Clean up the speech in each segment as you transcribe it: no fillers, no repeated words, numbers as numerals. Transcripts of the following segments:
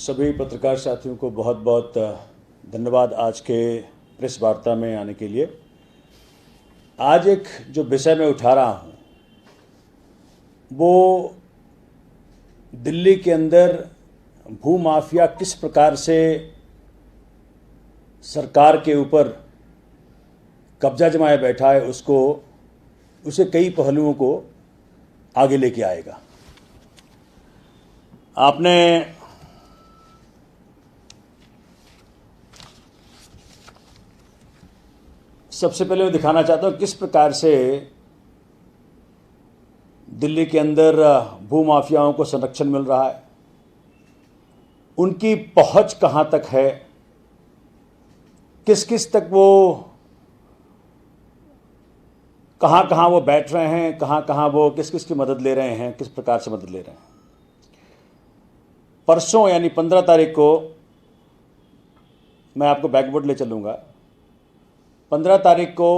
सभी पत्रकार साथियों को बहुत बहुत धन्यवाद आज के प्रेस वार्ता में आने के लिए। आज एक जो विषय मैं उठा रहा हूँ वो दिल्ली के अंदर भूमाफिया किस प्रकार से सरकार के ऊपर कब्जा जमाए बैठा है, उसे कई पहलुओं को आगे लेके आएगा। आपने सबसे पहले मैं दिखाना चाहता हूँ किस प्रकार से दिल्ली के अंदर भूमाफियाओं को संरक्षण मिल रहा है, उनकी पहुंच कहाँ तक है, किस किस तक वो कहाँ वो बैठ रहे हैं, कहाँ वो किस किस की मदद ले रहे हैं, किस प्रकार से मदद ले रहे हैं। परसों यानी 15 तारीख को मैं आपको बैकवर्ड ले चलूँगा। 15 तारीख को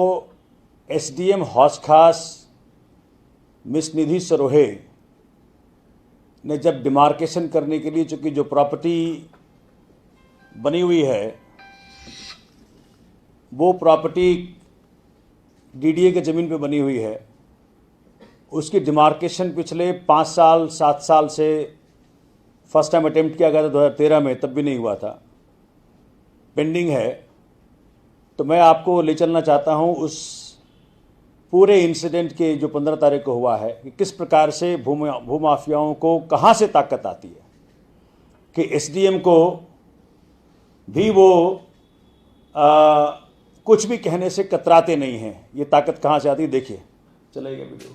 एसडीएम हौस खास मिस निधि सरोहे ने जब डिमार्केशन करने के लिए, चूँकि जो प्रॉपर्टी बनी हुई है वो प्रॉपर्टी डीडीए के ज़मीन पे बनी हुई है, उसकी डिमार्केशन पिछले 5 साल 7 साल से फर्स्ट टाइम अटेम्प्ट किया गया था 2013 में, तब भी नहीं हुआ था, पेंडिंग है। तो मैं आपको ले चलना चाहता हूं उस पूरे इंसिडेंट के जो 15 तारीख को हुआ है कि किस प्रकार से भूमाफियाओं को कहां से ताकत आती है कि एसडीएम को भी वो कुछ भी कहने से कतराते नहीं हैं। ये ताकत कहां से आती है, देखिए, चलेगा वीडियो।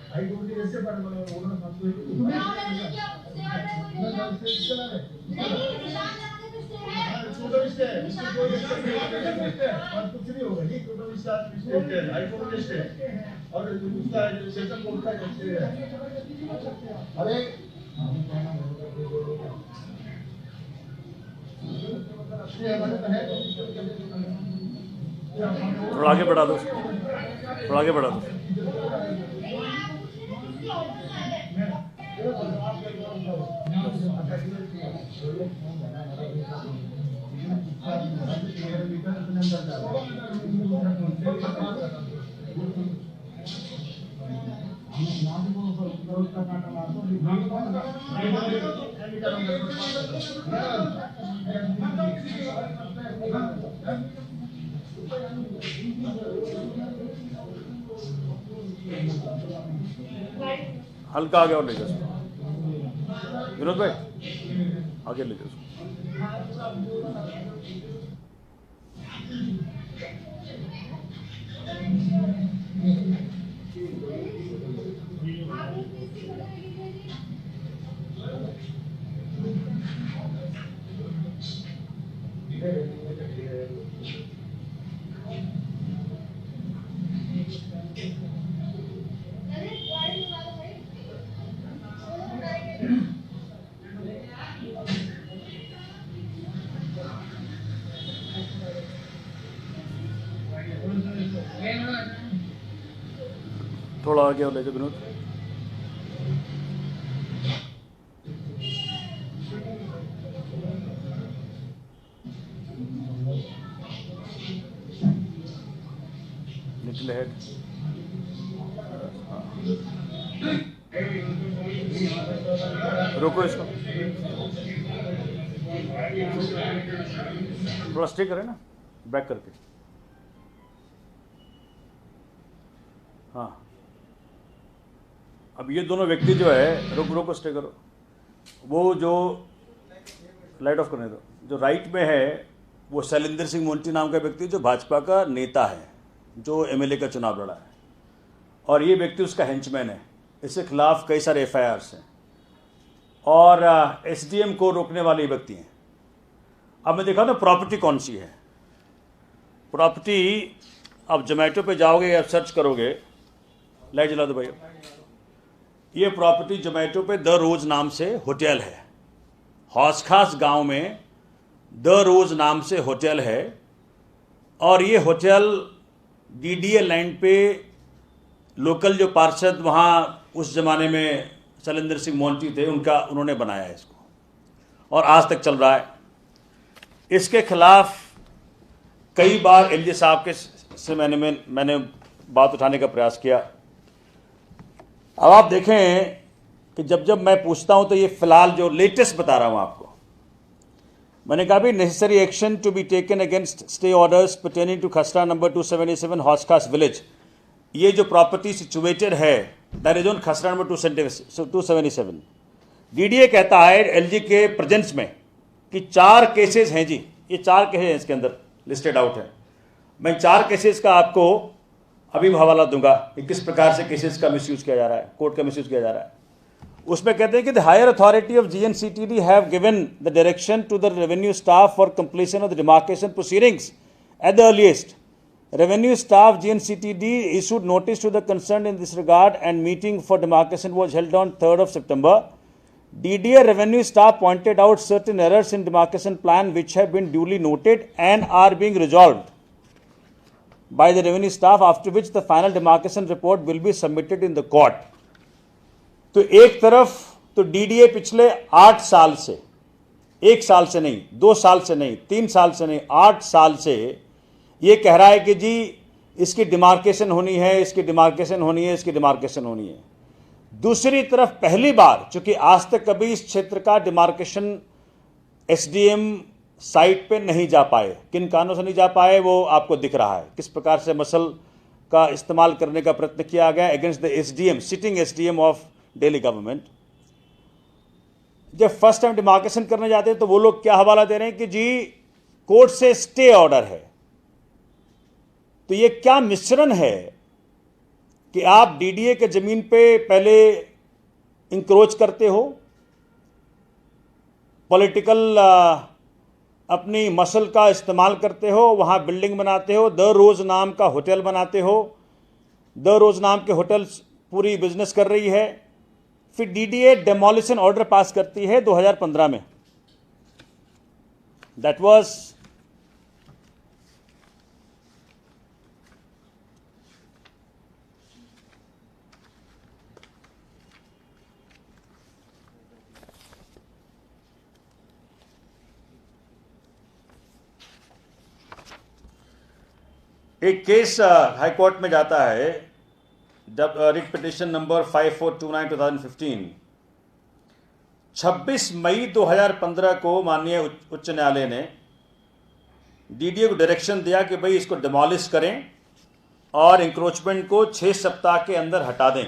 कुछ नहीं होगा जी, टोटल स्टार्ट है हाईकोर्ट में स्टे और उसका सेशन कोर्ट का स्टे है। अरे थोड़ा आगे बढ़ा दो, थोड़ा आगे बढ़ा दो। हल्का आगे और ले जाओ विनोद भाई, आगे ले जाओ। थोड़ा आगे और ले जाओ विनोद। लिटिल हेड, रोको इसको, थोड़ा स्टे करें ना, बैक करके। हाँ, अब ये दोनों व्यक्ति जो है, रोको स्टे करो, वो जो लाइट ऑफ करने दो, जो राइट में है वो शैलेंद्र सिंह मोंटी नाम का व्यक्ति जो भाजपा का नेता है, जो एमएलए का चुनाव लड़ा है, और ये व्यक्ति उसका हेंचमैन है। इसके खिलाफ कई सारे एफआईआर्स हैं और एसडीएम को रोकने वाले व्यक्ति हैं। अब मैं देखा ना प्रॉपर्टी कौन सी है। प्रॉपर्टी आप जोमेटो पे जाओगे या सर्च करोगे, लाइट जला दो भाई। ये प्रॉपर्टी जोमेटो पे द रोज नाम से होटल है, हौस खास गांव में द रोज नाम से होटल है, और ये होटल डीडीए लाइन पे लोकल जो पार्षद वहाँ उस जमाने में शैलेंद्र सिंह मोंटी थे, उन्होंने बनाया है इसको, और आज तक चल रहा है। इसके खिलाफ कई बार एलजी साहब के से मैंने बात उठाने का प्रयास किया। अब आप देखें कि जब मैं पूछता हूं तो ये फिलहाल जो लेटेस्ट बता रहा हूं आपको, मैंने कहा भी necessary action to be taken against stay orders pertaining to khasra number 277 Hauz Khas village. ये जो प्रॉपर्टी सिचुएटेड है that is on khasra number 277। DDA कहता है एलजी के प्रेजेंस में कि 4 केसेस हैं जी, ये 4 केसेस हैं इसके अंदर लिस्टेड आउट है। मैं 4 केसेस का आपको अभी हवाला दूंगा कि किस प्रकार से केसेस का मिसयूज किया जा रहा है, कोर्ट का मिसयूज किया जा रहा है। उसमें कहते हैं कि the higher authority of GNCTD have given the direction to the revenue staff for completion of the demarcation proceedings at the earliest. Revenue staff GNCTD issued notice to the concerned in this regard and meeting for demarcation was held on 3rd of September. DDA revenue staff pointed out certain errors in demarcation plan which have been duly noted and are being resolved by the revenue staff, after which the final demarcation report will be submitted in the court. तो एक तरफ तो DDA पिछले 8 साल से, 1 साल से नहीं, 2 साल से नहीं, 3 साल से नहीं, 8 साल से ये कह रहा है कि जी इसकी डिमार्केशन होनी है, इसकी डिमार्केशन होनी है, इसकी डिमार्केशन होनी है। दूसरी तरफ पहली बार, चूंकि आज तक कभी इस क्षेत्र का डिमार्केशन एसडीएम साइट पे नहीं जा पाए, किन कारणों से नहीं जा पाए वो आपको दिख रहा है, किस प्रकार से मसल का इस्तेमाल करने का प्रयत्न किया गया against the SDM, sitting SDM of Delhi government. जब फर्स्ट टाइम डिमार्केशन करने जाते हैं तो वो लोग क्या हवाला दे रहे हैं कि जी कोर्ट से स्टे ऑर्डर है। तो ये क्या मिश्रण है कि आप डीडीए के ज़मीन पे पहले इंक्रोच करते हो, पॉलिटिकल अपनी मसल का इस्तेमाल करते हो, वहाँ बिल्डिंग बनाते हो, द रोज़ नाम का होटल बनाते हो, द रोज़ नाम के होटल पूरी बिजनेस कर रही है। फिर डीडीए डेमोलिशन ऑर्डर पास करती है 2015 में। दैट वाज एक केस हाई कोर्ट में जाता है, जब रिट पिटिशन नंबर 5429/2015, 26 मई 2015 को माननीय उच्च न्यायालय ने डीडीए को डायरेक्शन दिया कि भाई इसको डिमोलिश करें और इंक्रोचमेंट को 6 सप्ताह के अंदर हटा दें।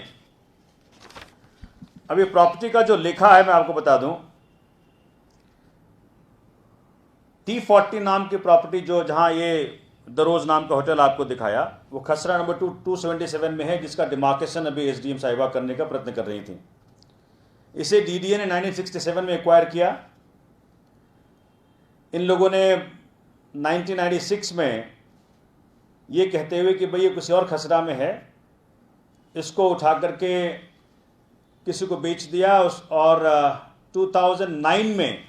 अब ये प्रॉपर्टी का जो लेखा है मैं आपको बता दूं, T40 नाम की प्रॉपर्टी जो जहां ये द रोज नाम का होटल आपको दिखाया, वो खसरा नंबर 277 में है, जिसका डिमार्केशन अभी एसडीएम साहिबा करने का प्रयत्न कर रही थी। इसे डीडीए ने 1967 में एक्वायर किया। इन लोगों ने 1996 में ये कहते हुए कि भाई ये किसी और खसरा में है, इसको उठा करके किसी को बेच दिया। और 2009 में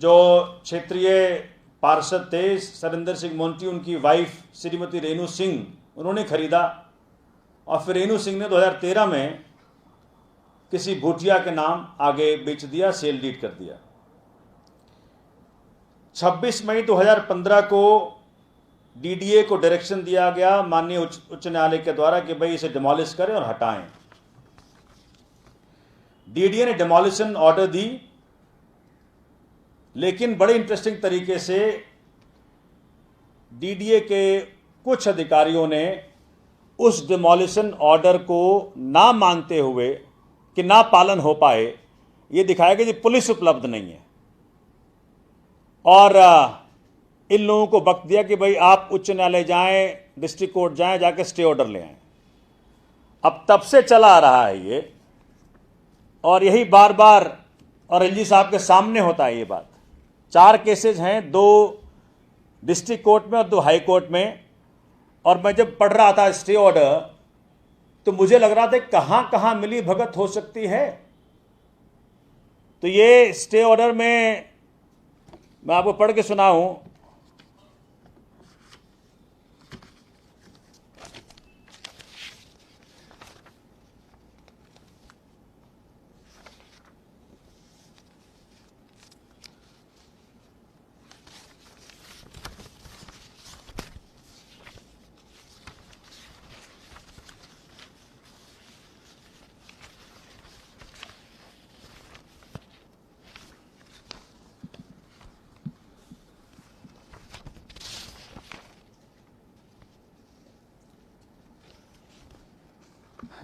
जो क्षेत्रीय पार्षद थे सरिंदर सिंह मोंटी, उनकी वाइफ श्रीमती रेणु सिंह, उन्होंने खरीदा। और फिर रेणु सिंह ने 2013 में किसी भूटिया के नाम आगे बेच दिया, सेल डीड कर दिया। 26 मई 2015 को डीडीए को डायरेक्शन दिया गया माननीय उच्च न्यायालय के द्वारा कि भाई इसे डिमोलिश करें और हटाएं। डीडीए ने डिमोलिशन ऑर्डर दी, लेकिन बड़े इंटरेस्टिंग तरीके से डीडीए के कुछ अधिकारियों ने उस डिमोलिशन ऑर्डर को ना मानते हुए कि ना पालन हो पाए, ये दिखाया कि पुलिस उपलब्ध नहीं है, और इन लोगों को वक्त दिया कि भाई आप उच्च न्यायालय जाएं, डिस्ट्रिक्ट कोर्ट जाएं, जाके स्टे ऑर्डर ले आएं। अब तब से चला आ रहा है ये, और यही बार बार और एलजी साहब के सामने होता है ये बात। 4 केसेज हैं, 2 डिस्ट्रिक्ट कोर्ट में और 2 हाई कोर्ट में। और मैं जब पढ़ रहा था स्टे ऑर्डर, तो मुझे लग रहा था कहां कहां मिली भगत हो सकती है। तो ये स्टे ऑर्डर में मैं आपको पढ़ के सुनाऊं।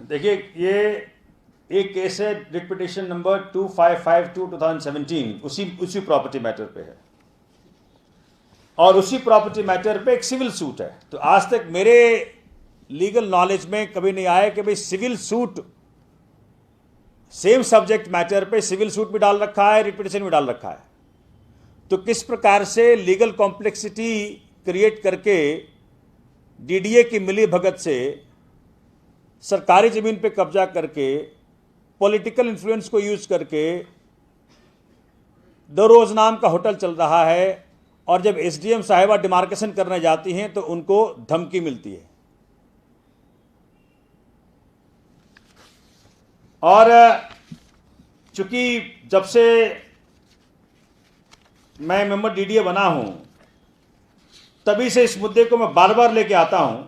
देखिए, ये एक केस है, रिट पिटिशन नंबर 2552/2017, उसी प्रॉपर्टी मैटर पे है, और उसी प्रॉपर्टी मैटर पे एक सिविल सूट है। तो आज तक मेरे लीगल नॉलेज में कभी नहीं आया कि भाई civil suit, same subject matter पे सिविल सूट भी डाल रखा है, रिट पिटिशन भी डाल रखा है। तो किस प्रकार से लीगल कॉम्प्लेक्सिटी क्रिएट करके डीडीए की मिली भगत से सरकारी ज़मीन पे कब्जा करके, पॉलिटिकल इन्फ्लुएंस को यूज करके द रोज नाम का होटल चल रहा है, और जब एसडीएम साहिबा डिमार्केशन करने जाती हैं तो उनको धमकी मिलती है। और चूंकि जब से मैं मेंबर डीडीए बना हूं, तभी से इस मुद्दे को मैं बार बार लेके आता हूं,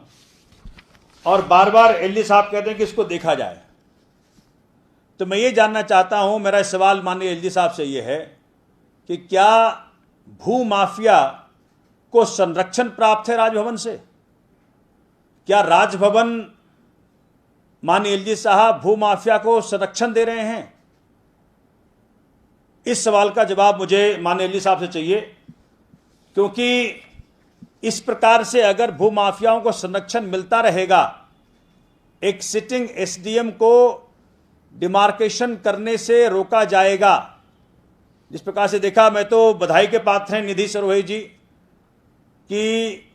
और बार बार एलजी साहब कहते हैं कि इसको देखा जाए। तो मैं ये जानना चाहता हूं, मेरा सवाल माननीय एलजी साहब से ये है कि क्या भू माफिया को संरक्षण प्राप्त है राजभवन से? क्या राजभवन, माननीय एलजी साहब, भू माफिया को संरक्षण दे रहे हैं? इस सवाल का जवाब मुझे माननीय एलजी साहब से चाहिए, क्योंकि इस प्रकार से अगर भूमाफियाओं को संरक्षण मिलता रहेगा एक सिटिंग एसडीएम को डिमार्केशन करने से रोका जाएगा। जिस प्रकार से देखा, मैं तो बधाई के पात्र हैं निधि सरोही जी कि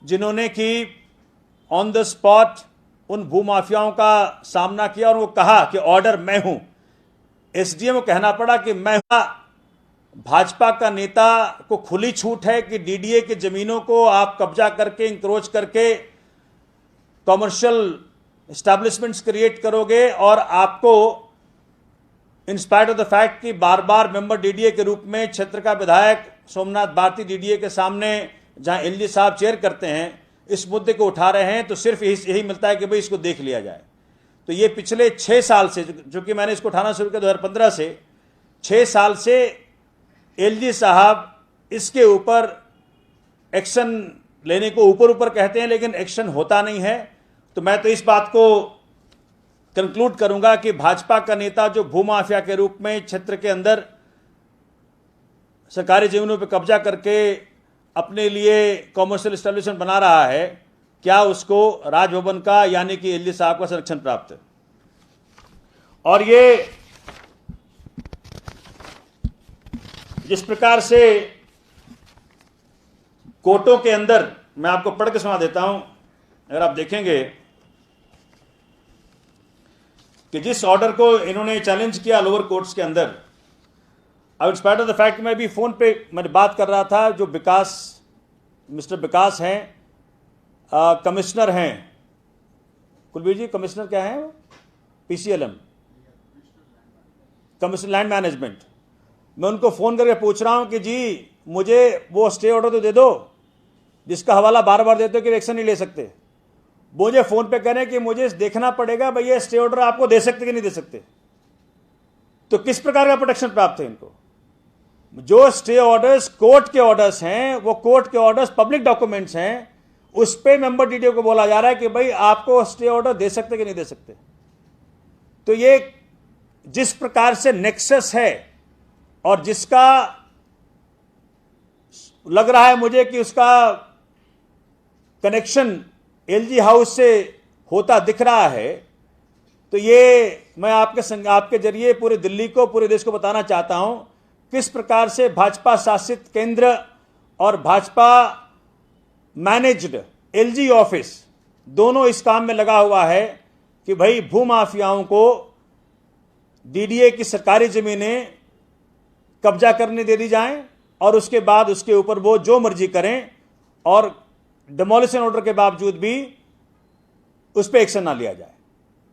जिन्होंने कि ऑन द स्पॉट उन भूमाफियाओं का सामना किया और वो कहा कि ऑर्डर मैं हूं। एसडीएम को कहना पड़ा कि मैं भाजपा का नेता को खुली छूट है कि डीडीए की जमीनों को आप कब्जा करके इंक्रोच करके कॉमर्शियल एस्टैब्लिशमेंट्स क्रिएट करोगे और आपको in spite of the fact कि बार बार मेंबर डीडीए के रूप में क्षेत्र का विधायक सोमनाथ भारती डीडीए के सामने जहां एलजी साहब चेयर करते हैं इस मुद्दे को उठा रहे हैं, तो सिर्फ यही मिलता है कि भाई इसको देख लिया जाए। तो ये पिछले 6 साल से, जो कि मैंने इसको उठाना शुरू किया 2015 से, 6 साल से एलजी साहब इसके ऊपर एक्शन लेने को ऊपर ऊपर कहते हैं लेकिन एक्शन होता नहीं है। तो मैं तो इस बात को कंक्लूड करूंगा कि भाजपा का नेता जो भूमाफिया के रूप में क्षेत्र के अंदर सरकारी जमीनों पर कब्जा करके अपने लिए कॉमर्शियल एस्टेब्लिशमेंट बना रहा है, क्या उसको राजभवन का यानी कि एलजी साहब का संरक्षण प्राप्त है। और ये जिस प्रकार से कोर्टों के अंदर, मैं आपको पढ़ के सुना देता हूं, अगर आप देखेंगे कि जिस ऑर्डर को इन्होंने चैलेंज किया लोअर कोर्ट्स के अंदर, अब in spite of the fact मैं भी फोन पे मैंने बात कर रहा था, जो मिस्टर विकास हैं, कमिश्नर हैं, कुलबीर जी कमिश्नर क्या है, पीसीएलएम, कमिश्नर लैंड मैनेजमेंट। मैं उनको फोन करके पूछ रहा हूं कि जी मुझे वो स्टे ऑर्डर तो दे दो जिसका हवाला बार बार देते हो कि एक्शन नहीं ले सकते। मुझे फोन पे कह रहे हैं कि मुझे देखना पड़ेगा भैया स्टे ऑर्डर आपको दे सकते कि नहीं दे सकते। तो किस प्रकार का प्रोटेक्शन प्राप्त है इनको? जो स्टे ऑर्डर्स कोर्ट के ऑर्डर्स हैं, वो कोर्ट के ऑर्डर्स पब्लिक डॉक्यूमेंट्स हैं, उस पे मेंबर डीडीओ को बोला जा रहा है कि भाई आपको स्टे ऑर्डर दे सकते कि नहीं दे सकते। तो ये जिस प्रकार से नेक्सस है और जिसका लग रहा है मुझे कि उसका कनेक्शन एलजी हाउस से होता दिख रहा है, तो ये मैं आपके जरिए पूरे दिल्ली को, पूरे देश को बताना चाहता हूं किस प्रकार से भाजपा शासित केंद्र और भाजपा मैनेज्ड एलजी ऑफिस दोनों इस काम में लगा हुआ है कि भाई भूमाफियाओं को डीडीए की सरकारी जमीनें कब्जा करने दे दी जाएं और उसके बाद उसके ऊपर वो जो मर्जी करें और डिमोलिशन ऑर्डर के बावजूद भी उस पर एक्शन ना लिया जाए।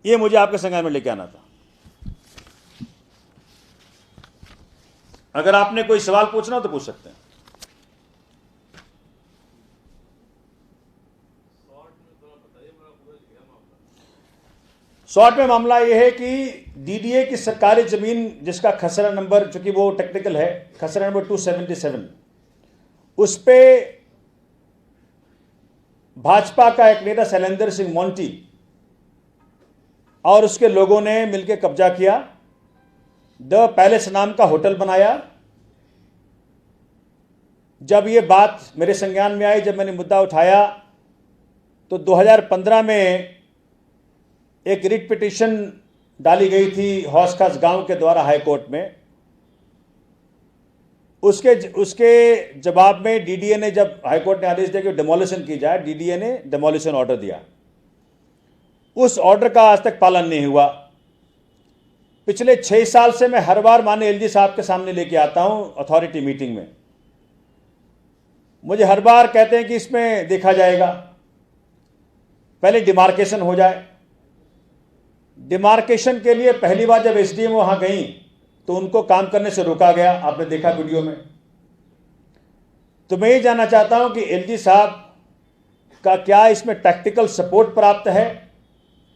ये मुझे आपके संज्ञान में लेके आना था। अगर आपने कोई सवाल पूछना हो तो पूछ सकते हैं। शॉर्ट में मामला यह है कि डीडीए की सरकारी जमीन जिसका खसरा नंबर, चूंकि वो टेक्निकल है, खसरा नंबर 277, उस पे भाजपा का एक नेता शैलेंद्र सिंह मोंटी और उसके लोगों ने मिलकर कब्जा किया। द पैलेस नाम का होटल बनाया। जब ये बात मेरे संज्ञान में आई, जब मैंने मुद्दा उठाया, तो 2015 में एक रिट पिटीशन डाली गई थी हौसखास गांव के द्वारा हाई कोर्ट में। उसके जवाब में डीडीए ने, जब हाईकोर्ट ने आदेश दिया कि डिमोलिशन की जाए, डीडीए ने डिमोलिशन ऑर्डर दिया। उस ऑर्डर का आज तक पालन नहीं हुआ। पिछले 6 साल से मैं हर बार माननीय एलजी साहब के सामने लेके आता हूं अथॉरिटी मीटिंग में। मुझे हर बार कहते हैं कि इसमें देखा जाएगा, पहले डिमार्केशन हो जाए। डिमार्केशन के लिए पहली बार जब एसडीएम वहां गई तो उनको काम करने से रोका गया, आपने देखा वीडियो में। तो मैं ये जानना चाहता हूं कि एलजी साहब का क्या इसमें टैक्टिकल सपोर्ट प्राप्त है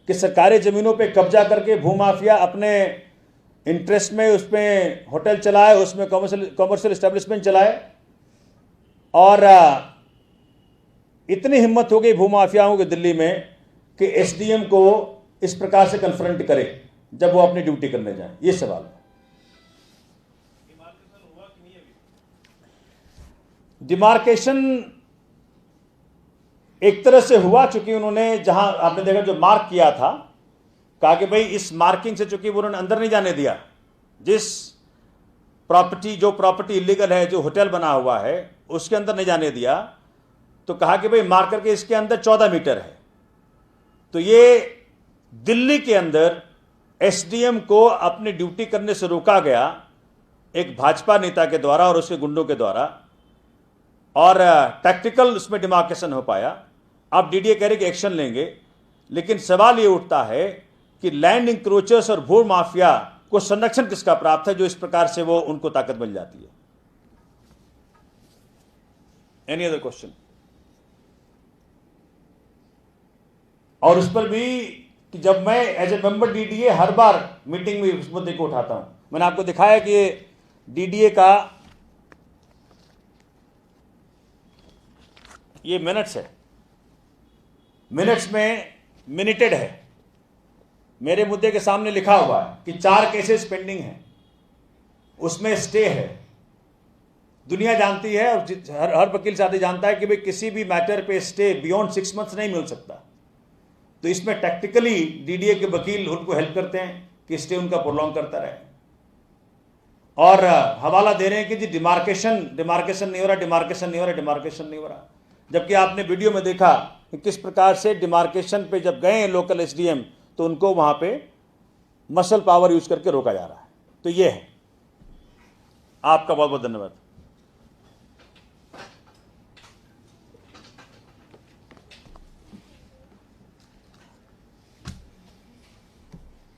कि सरकारी जमीनों पे कब्जा करके भूमाफिया अपने इंटरेस्ट में उसमें होटल चलाए, उसमें कॉमर्शियल एस्टेब्लिशमेंट चलाए, और इतनी हिम्मत हो गई भूमाफियाओं के दिल्ली में कि एसडीएम को इस प्रकार से कन्फ्रंट करे जब वो अपनी ड्यूटी करने जाए। ये सवाल है। डिमार्केशन एक तरह से हुआ, चूंकि उन्होंने जहां आपने देखा जो मार्क किया था, कहा कि भाई इस मार्किंग से चूंकि उन्होंने अंदर नहीं जाने दिया, जिस जो प्रॉपर्टी इलीगल है, जो होटल बना हुआ है उसके अंदर नहीं जाने दिया, तो कहा कि भाई मार करके इसके अंदर 14 मीटर है। तो ये दिल्ली के अंदर एसडीएम को अपनी ड्यूटी करने से रोका गया एक भाजपा नेता के द्वारा और उसके गुंडों के द्वारा, और टैक्टिकल उसमें डिमार्केशन हो पाया। अब डीडीए कह रहे कि एक्शन लेंगे, लेकिन सवाल ये उठता है कि लैंड इंक्रोचर्स और भू माफिया को संरक्षण किसका प्राप्त है, जो इस प्रकार से वो उनको ताकत मिल जाती है। Any other question? और उस पर भी कि जब मैं एज ए मेंबर डीडीए हर बार मीटिंग में इस मुद्दे को उठाता हूं, मैंने आपको दिखाया कि ये डीडीए का ये मिनट्स है, मिनट्स में मिनिटेड है, मेरे मुद्दे के सामने लिखा हुआ है कि 4 केसेस पेंडिंग हैं, उसमें स्टे है। दुनिया जानती है और हर वकील साथी जानता है कि भाई किसी भी मैटर पे स्टे बियॉन्ड 6 मंथ्स नहीं मिल सकता। तो इसमें टैक्टिकली डीडीए के वकील उनको हेल्प करते हैं कि स्टे उनका प्रोलॉन्ग करता रहे, और हवाला दे रहे हैं कि जी डिमार्केशन नहीं हो रहा, जबकि आपने वीडियो में देखा कि किस प्रकार से डिमार्केशन पे जब गए लोकल एसडीएम तो उनको वहां पे मसल पावर यूज करके रोका जा रहा है। तो ये है। आपका बहुत बहुत धन्यवाद।